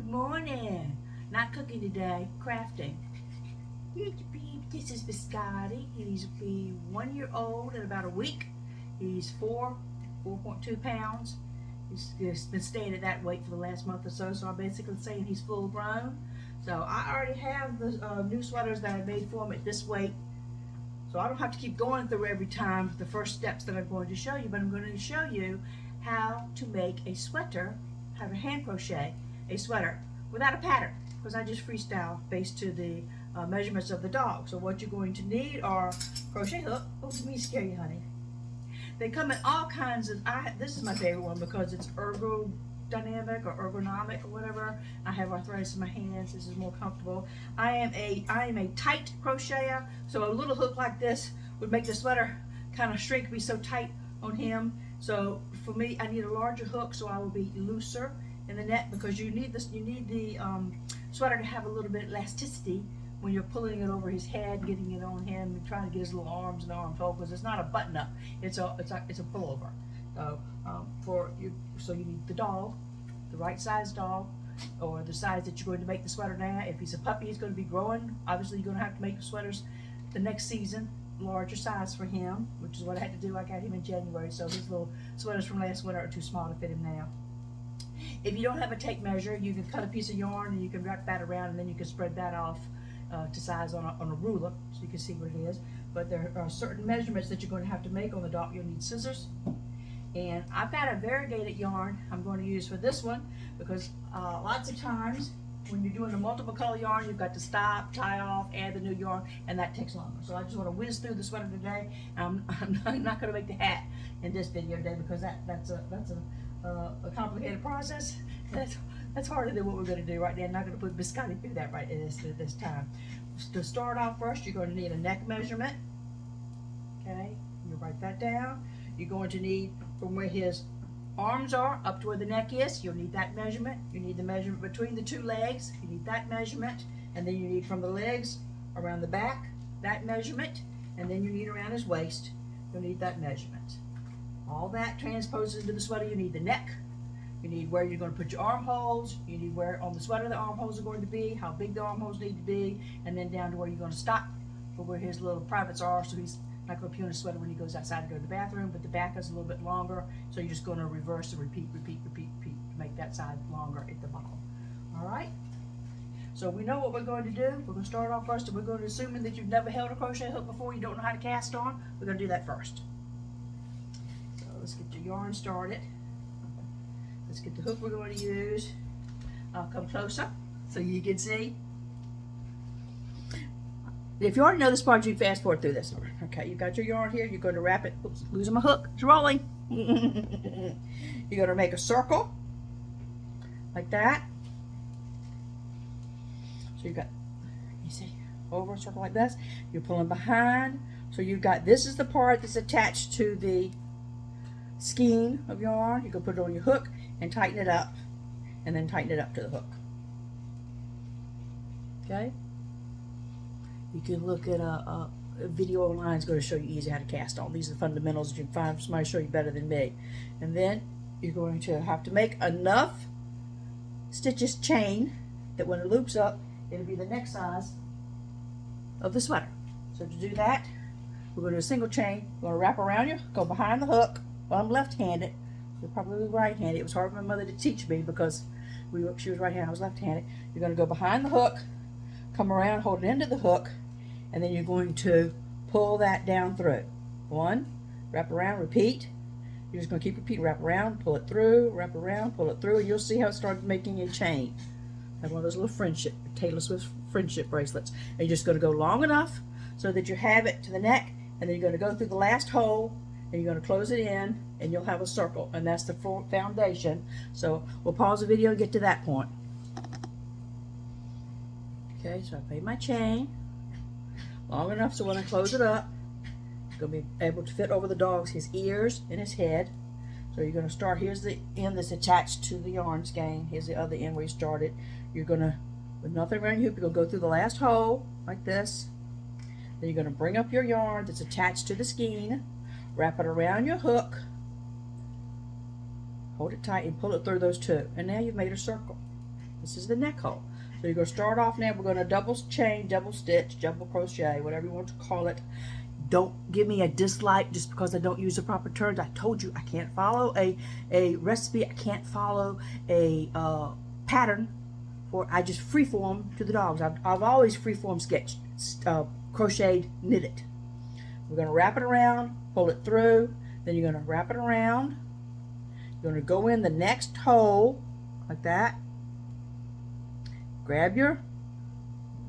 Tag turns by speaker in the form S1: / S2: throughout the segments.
S1: Good morning. Not cooking today, crafting. This is Biscotti. He's 1 year old in about a week. He's 4.2 pounds. He's been staying at that weight for the last month or so, so I'm basically saying he's full grown. So I already have the new sweaters that I made for him at this weight. So I don't have to keep going through every time the first steps that I'm going to show you, but I'm going to show you how to make a sweater, how to hand crochet a sweater without a pattern, because I just freestyle based to the measurements of the dog. So what you're going to need are crochet hook. Oh, let me scare you, honey. They come in all kinds of, this is my favorite one because it's ergodynamic or ergonomic or whatever. I have arthritis in my hands. This is more comfortable. I am a tight crocheter, so a little hook like this would make the sweater kind of shrink, be so tight on him. So for me, I need a larger hook, so I will be looser in the net, because you need this. You need the sweater to have a little bit of elasticity when you're pulling it over his head, getting it on him, and trying to get his little arms and arms hold, because it's not a button up. It's a pullover. So you need the dog, the right size dog, or the size that you're going to make the sweater now. If he's a puppy, he's going to be growing. Obviously, you're going to have to make the sweaters the next season larger size for him, which is what I had to do. I got him in January, so his little sweaters from last winter are too small to fit him now. If you don't have a tape measure, you can cut a piece of yarn and you can wrap that around, and then you can spread that off to size on a ruler, so you can see what it is. But there are certain measurements that you're going to have to make on the dog. You'll need scissors, and I've got a variegated yarn I'm going to use for this one, because lots of times when you're doing a multiple color yarn, you've got to stop, tie off, add the new yarn, and that takes longer. So I just want to whiz through the sweater today. I'm not going to make the hat in this video today, because that's a complicated process. That's harder than what we're going to do right now. I'm not going to put Biscotti through that right at this time. To start off first, you're going to need a neck measurement. Okay, you write that down. You're going to need from where his arms are up to where the neck is. You'll need that measurement. You need the measurement between the two legs. You need that measurement. And then you need from the legs around the back, that measurement. And then you need around his waist. You'll need that measurement. All that transposes into the sweater. You need the neck. You need where you're going to put your armholes. You need where on the sweater the armholes are going to be, how big the armholes need to be, and then down to where you're going to stop for where his little privates are, so he's not going to pee on his sweater when he goes outside to go to the bathroom. But the back is a little bit longer, so you're just going to reverse and repeat to make that side longer at the bottom. All right? So we know what we're going to do. We're going to start off first, and we're going to, assuming that you've never held a crochet hook before, you don't know how to cast on, we're going to do that first. So let's get your yarn started. Let's get the hook we're going to use. I'll come closer so you can see. If you already know this part, you can fast forward through this. Okay, you've got your yarn here. You're going to wrap it. Oops, losing my hook. It's rolling. You're going to make a circle like that. So you've got, you see, over a circle like this. You're pulling behind. So you've got, this is the part that's attached to the skein of yarn. You can put it on your hook and tighten it up, and then tighten it up to the hook. Okay? You can look at a video online. It's going to show you easy how to cast on. These are the fundamentals that you can find somebody show you better than me. And then you're going to have to make enough stitches chain that when it loops up, it'll be the neck size of the sweater. So to do that, we're going to do a single chain. We're going to wrap around you, go behind the hook. Well, I'm left-handed. You're probably right-handed. It was hard for my mother to teach me because she was right-handed, I was left-handed. You're going to go behind the hook, come around, hold it into the hook, and then you're going to pull that down through. One, wrap around, repeat. You're just going to keep repeating, wrap around, pull it through, wrap around, pull it through, and you'll see how it started making a chain. Have one of those little Taylor Swift friendship bracelets. And you're just going to go long enough so that you have it to the neck, and then you're going to go through the last hole, and you're going to close it in, and you'll have a circle, and that's the foundation. So we'll pause the video and get to that point. Okay, so I've made my chain long enough so when I close it up, it's going to be able to fit over the dog's his ears and his head. So you're going to start, here's the end that's attached to the yarn skein. Here's the other end where you started. You're going to, with nothing around your hoop, you're going to go through the last hole like this. Then you're going to bring up your yarn that's attached to the skein, wrap it around your hook, hold it tight, and pull it through those two. And now you've made a circle. This is the neck hole. So you're going to start off now. We're going to double chain, double stitch, double crochet, whatever you want to call it. Don't give me a dislike just because I don't use the proper terms. I told you I can't follow a recipe. I can't follow a pattern. I just freeform to the dogs. I've always freeform sketched, crocheted, knitted. We're going to wrap it around, pull it through, then you're going to wrap it around. You're going to go in the next hole like that. Grab your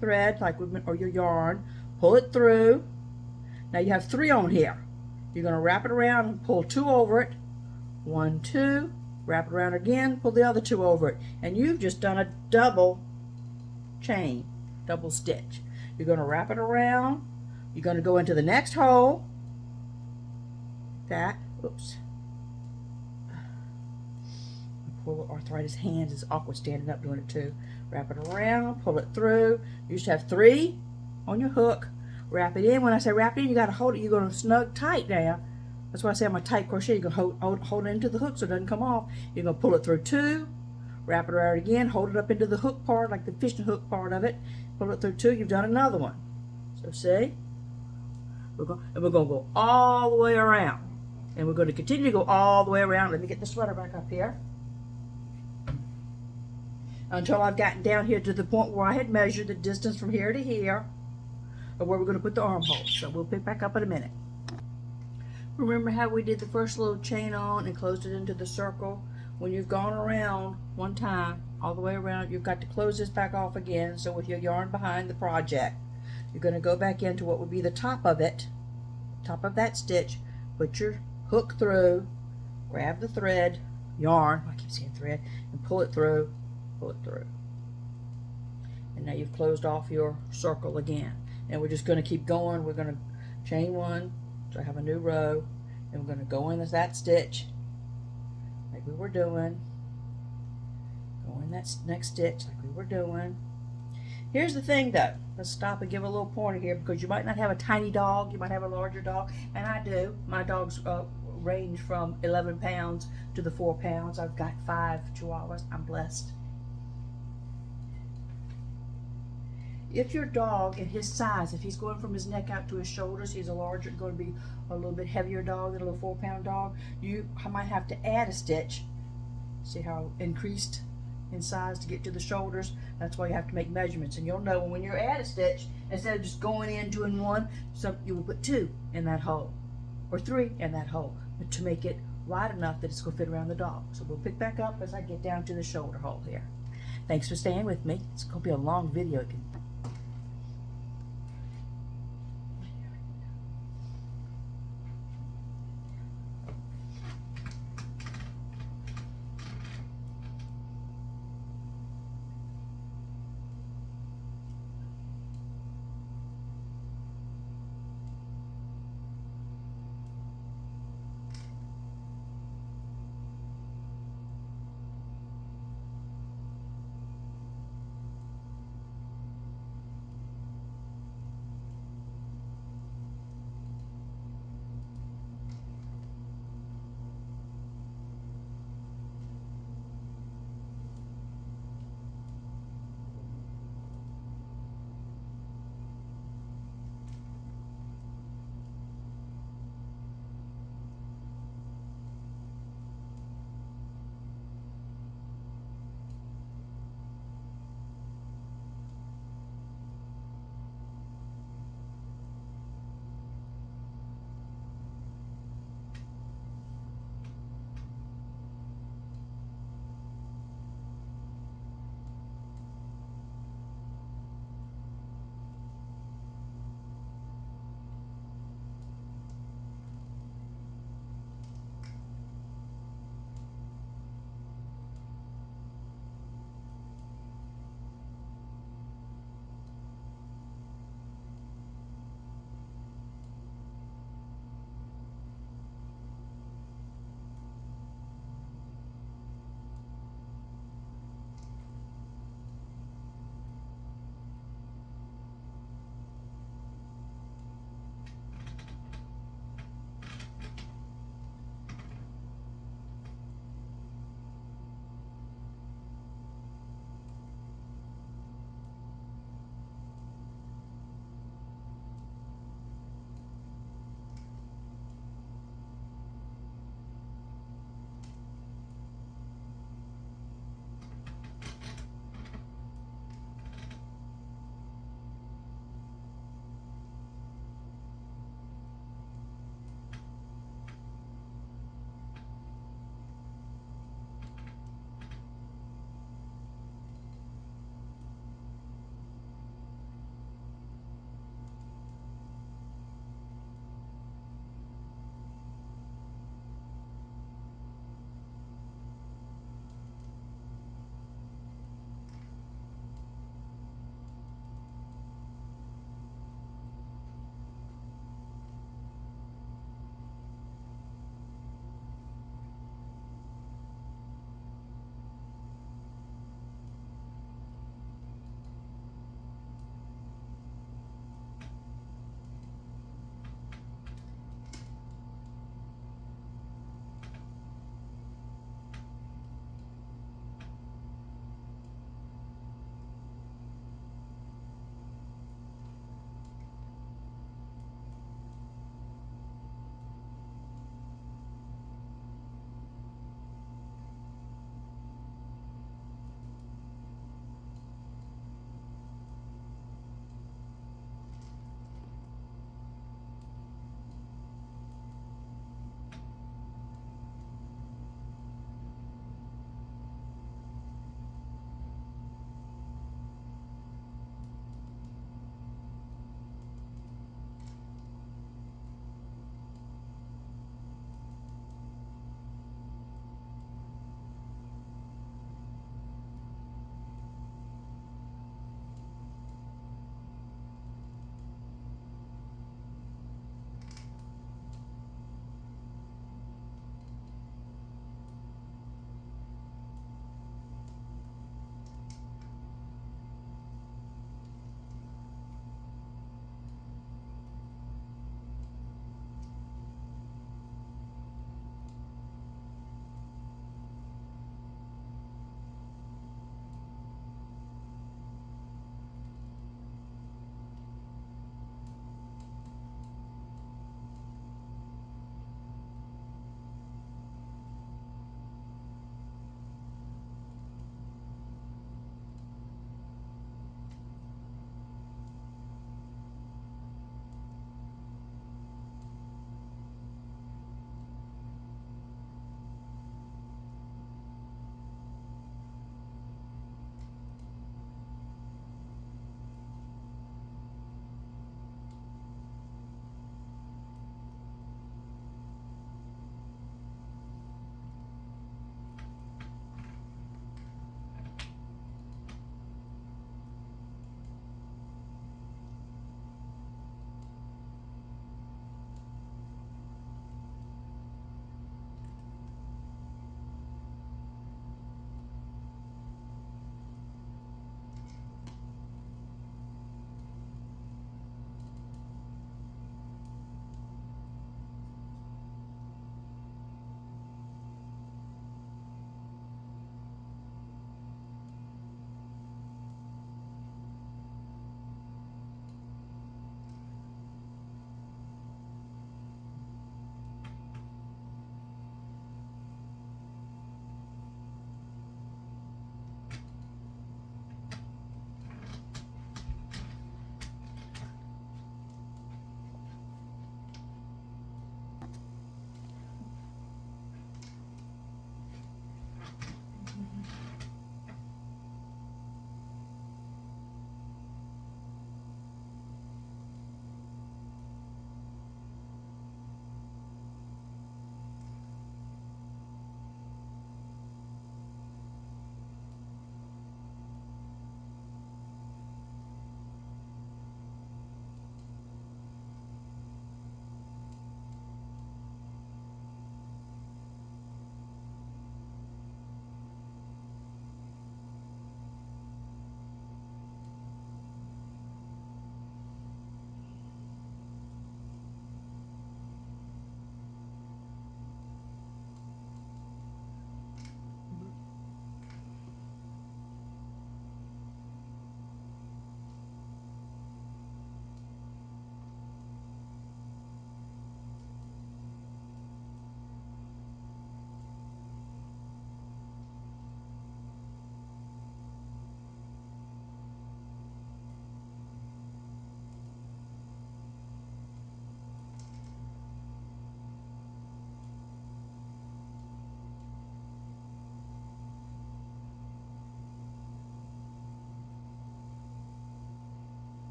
S1: thread or your yarn, pull it through. Now you have 3 on here. You're going to wrap it around and pull 2 over it. 1, 2, wrap it around again, pull the other 2 over it. And you've just done a double chain, double stitch. You're going to wrap it around. You're going to go into the next hole. Oops. Poor arthritis hands is awkward standing up doing it too. Wrap it around, pull it through. You should have 3 on your hook. Wrap it in. When I say wrap it in, you got to hold it. You're going to snug tight now. That's why I say I'm a tight crochet. You're going to hold it into the hook so it doesn't come off. You're going to pull it through 2. Wrap it around again. Hold it up into the hook part, like the fishing hook part of it. Pull it through 2. You've done another one. So see? We're going to go all the way around. And we're going to continue to go all the way around. Let me get the sweater back up here. Until I've gotten down here to the point where I had measured the distance from here to here, of where we're going to put the armhole. So we'll pick back up in a minute. Remember how we did the first little chain on and closed it into the circle? When you've gone around one time, all the way around, you've got to close this back off again. So with your yarn behind the project, you're going to go back into what would be the top of it, top of that stitch, put your hook through, grab the thread, yarn, I keep saying thread, and pull it through, and now you've closed off your circle again. And we're just going to keep going. We're going to chain 1, so I have a new row, and we're going to go in as that stitch like we were doing, go in that next stitch like we were doing. Here's the thing though, let's stop and give a little pointer here, because you might not have a tiny dog, you might have a larger dog, and I do. My dogs range from 11 pounds to the 4 pounds. I've got 5 Chihuahuas. I'm blessed. If your dog and his size, if he's going from his neck out to his shoulders, he's going to be a little bit heavier dog than a little 4-pound dog, I might have to add a stitch. See how increased in size to get to the shoulders? That's why you have to make measurements. And you'll know when you add a stitch, instead of just going in doing 1, so you will put 2 in that hole, or 3 in that hole, to make it wide enough that it's going to fit around the dog. So we'll pick back up as I get down to the shoulder hole here. Thanks for staying with me. It's going to be a long video.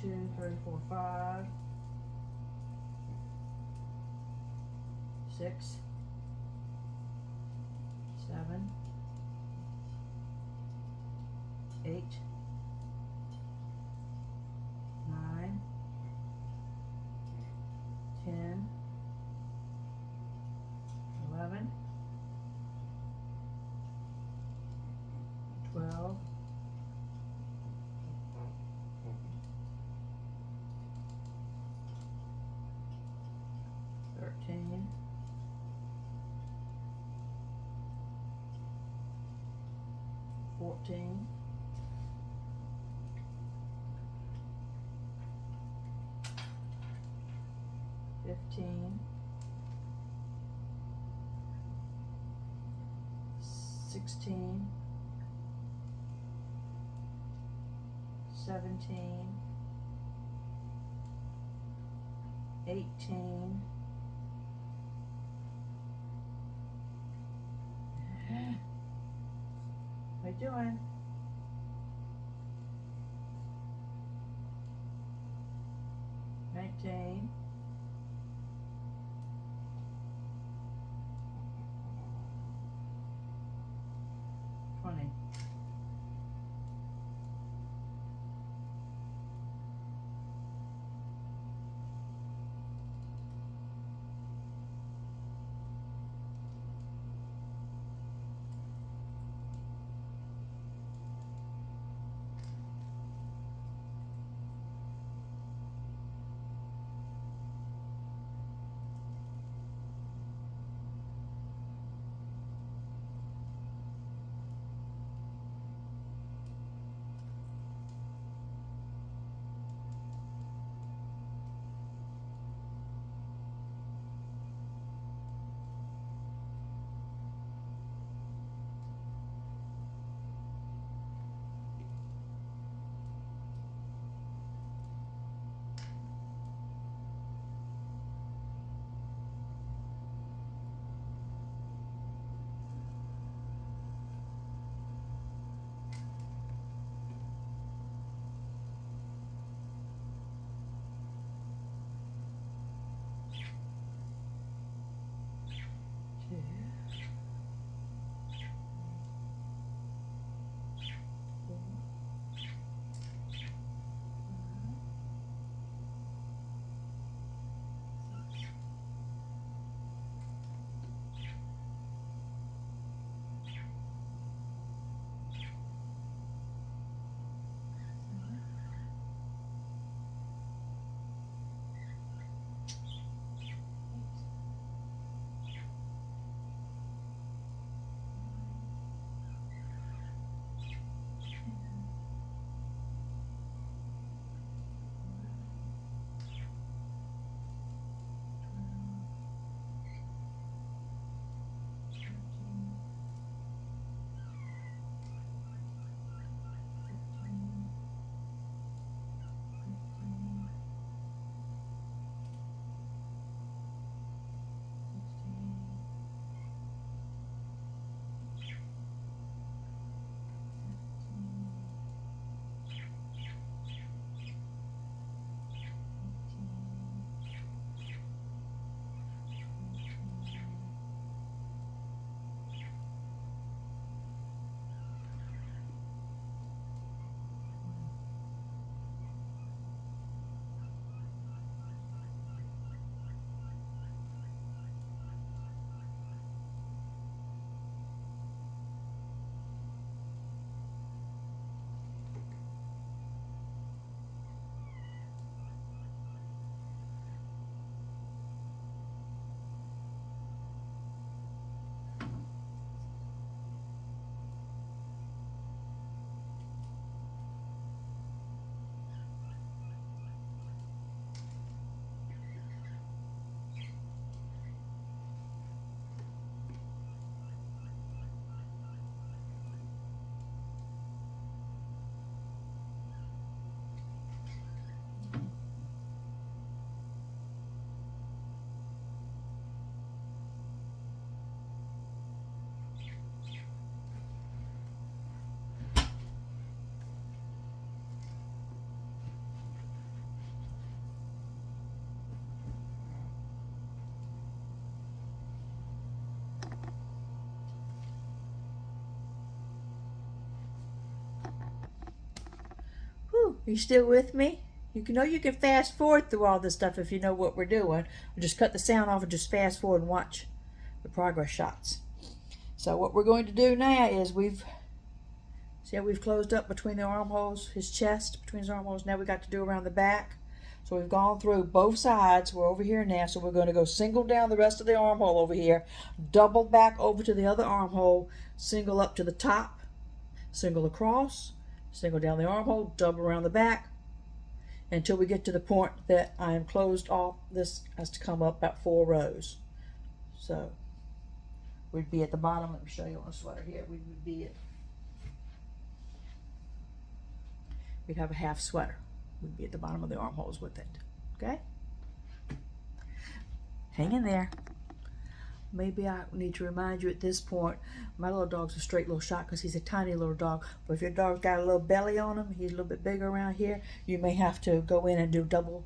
S1: 2, 3, 4, 5, 6, 7, 8, 9, 10, 11, 12, 13, 14, 15, 16, 17, 18, what are you doing? 19, 20. Are you still with me? You can know you can fast forward through all this stuff if you know what we're doing. Or just cut the sound off and just fast forward and watch the progress shots. So what we're going to do now is we've closed up between the armholes, his chest, between his armholes. Now we got to do around the back. So we've gone through both sides. We're over here now. So we're going to go single down the rest of the armhole over here, double back over to the other armhole, single up to the top, single across, single down the armhole, double around the back, until we get to the point that I am closed off. This has to come up about 4 rows. So we'd be at the bottom. Let me show you on a sweater here. We'd have a half sweater. We'd be at the bottom of the armholes with it. Okay? Hang in there. Maybe I need to remind you at this point, my little dog's a straight little shot because he's a tiny little dog. But if your dog's got a little belly on him, he's a little bit bigger around here, you may have to go in and do double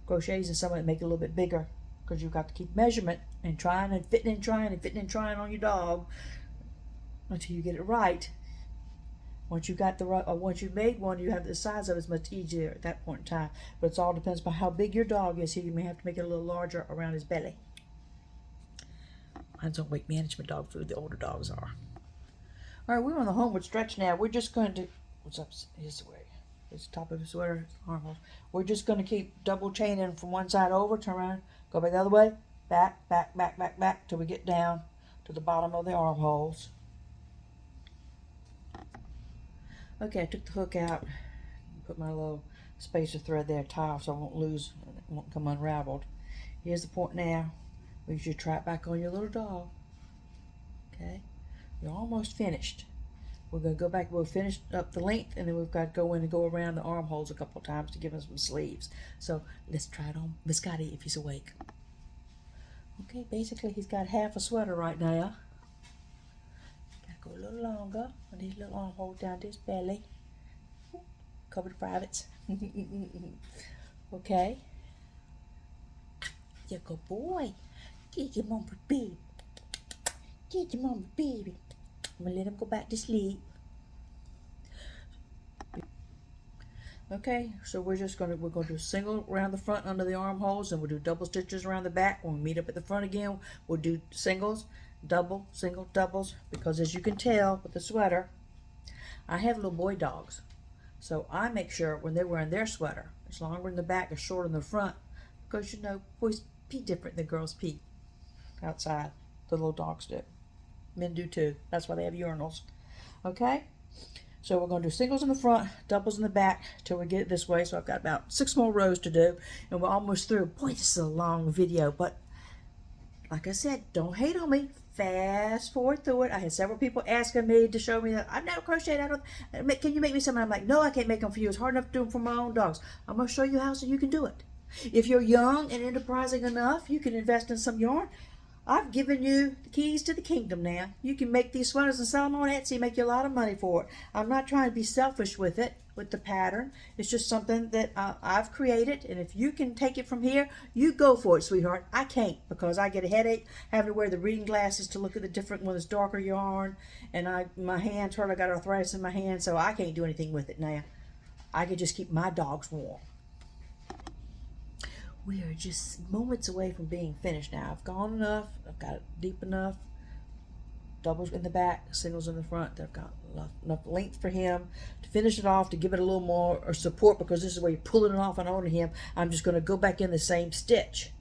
S1: crochets and some of it make it a little bit bigger, because you've got to keep measurement and trying and fitting and trying and fitting and trying on your dog until you get it right. Once you got the right, or once you've made one, you have the size of it is much easier at that point in time. But it all depends on how big your dog is. Here, you may have to make it a little larger around his belly. Mine's on weight management dog food. The older dogs are. All right, we're on the homeward stretch now. We're just going to, what's up? Here's the way. It's the top of his sweater, armholes. We're just going to keep double chaining from one side over, turn around, go back the other way, back, back, back, back, back, till we get down to the bottom of the armholes. Okay, I took the hook out, put my little spacer thread there, tie off so I won't lose, it won't come unraveled. Here's the point now. We should try it back on your little dog. Okay, you're almost finished. We're going to go back, we'll finish up the length, and then we've got to go in and go around the armholes a couple times to give us some sleeves. So let's try it on Biscotti if he's awake. Okay, basically he's got half a sweater right now. Go a little longer on these little armholes down to his belly. Cover the privates. Okay. You're a good boy. Get your mama baby. Get your mama baby. I'm gonna let him go back to sleep. Okay, so we're gonna do single around the front under the armholes, and we'll do double stitches around the back. When we meet up at the front again, we'll do singles, double, single, doubles, because as you can tell with the sweater, I have little boy dogs. So I make sure when they're wearing their sweater, it's longer in the back and shorter in the front, because you know, boys pee different than girls pee outside. The little dogs do. Men do too. That's why they have urinals. Okay? So we're going to do singles in the front, doubles in the back till we get it this way. So I've got about 6 more rows to do, and we're almost through. Boy, this is a long video, but like I said, don't hate on me. Fast forward through it. I had several people asking me to show me that I've never crocheted. Can you make me something? I'm like, no, I can't make them for you. It's hard enough to do them for my own dogs. I'm going to show you how so you can do it. If you're young and enterprising enough, you can invest in some yarn. I've given you the keys to the kingdom now. You can make these sweaters and sell them on Etsy, make you a lot of money for it. I'm not trying to be selfish with it, with the pattern. It's just something that I've created, and if you can take it from here, you go for it, sweetheart. I can't, because I get a headache having to wear the reading glasses to look at the different one that's darker yarn, and my hands hurt. I got arthritis in my hands, so I can't do anything with it now. I can just keep my dogs warm. We are just moments away from being finished now. I've gone enough. I've got it deep enough. Doubles in the back, singles in the front. I've got enough length for him to finish it off, to give it a little more support, because this is where you're pulling it off and onto him. I'm just going to go back in the same stitch.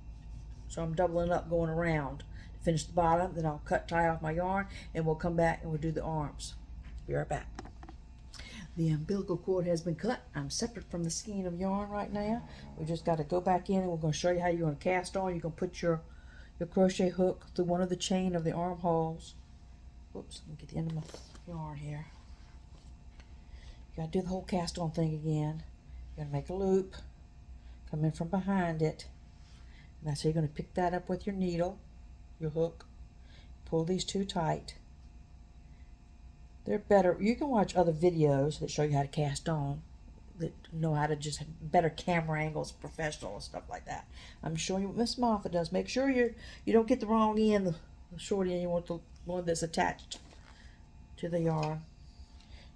S1: So I'm doubling up, going around to finish the bottom. Then I'll tie off my yarn, and we'll come back and we'll do the arms. Be right back. The umbilical cord has been cut. I'm separate from the skein of yarn right now. We just got to go back in, and we're going to show you how you're going to cast on. You're going to put your crochet hook through one of the chain of the armholes. Oops, let me get the end of my yarn here. You got to do the whole cast on thing again. You're going to make a loop, come in from behind it. And that's how you're going to pick that up with your needle, your hook. Pull these two tight. They're better. You can watch other videos that show you how to cast on, that know how to just have better camera angles, professional and stuff like that. I'm showing you what Miss Martha does. Make sure you don't get the wrong end, the short end. You want the one that's attached to the yarn.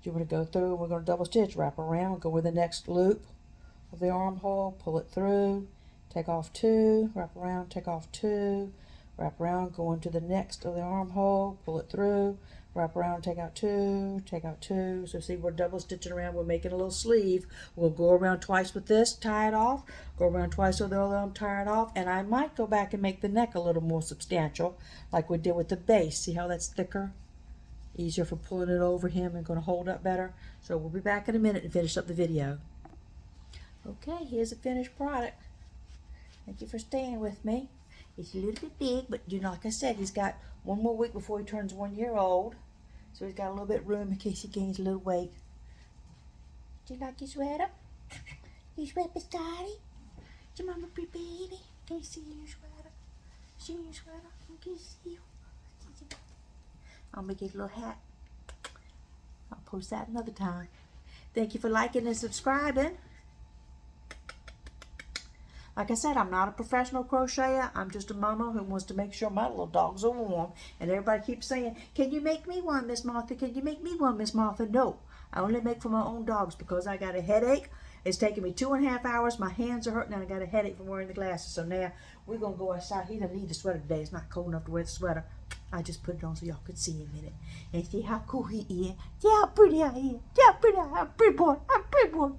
S1: You're going to go through, and we're going to double stitch, wrap around, go with the next loop of the armhole, pull it through, take off 2, wrap around, take off 2, wrap around, go into the next of the armhole, pull it through, wrap around, take out 2, take out 2. So see, we're double stitching around, we're making a little sleeve. We'll go around twice with this, tie it off, go around twice with the other arm, tie it off, and I might go back and make the neck a little more substantial, like we did with the base. See how that's thicker? Easier for pulling it over him and going to hold up better. So we'll be back in a minute and finish up the video. Okay, here's the finished product. Thank you for staying with me. It's a little bit big, but you know, like I said, he's got 1 more week before he turns 1 year old. So he's got a little bit of room in case he gains a little weight. Do you like your sweater? You sweat, Biscotti? Is your mama pretty baby? Can you see your sweater? See your sweater? Can you see you? I'll make his little hat. I'll post that another time. Thank you for liking and subscribing. Like I said, I'm not a professional crocheter. I'm just a mama who wants to make sure my little dogs are warm. And everybody keeps saying, can you make me one, Miss Martha? Can you make me one, Miss Martha? No, I only make for my own dogs because I got a headache. It's taking me 2.5 hours. My hands are hurting and I got a headache from wearing the glasses. So now we're going to go outside. He doesn't need the sweater today. It's not cold enough to wear the sweater. I just put it on so y'all could see in a minute. And see how cool he is. See how pretty I am. See how pretty I am. I'm a pretty boy. I'm a pretty boy.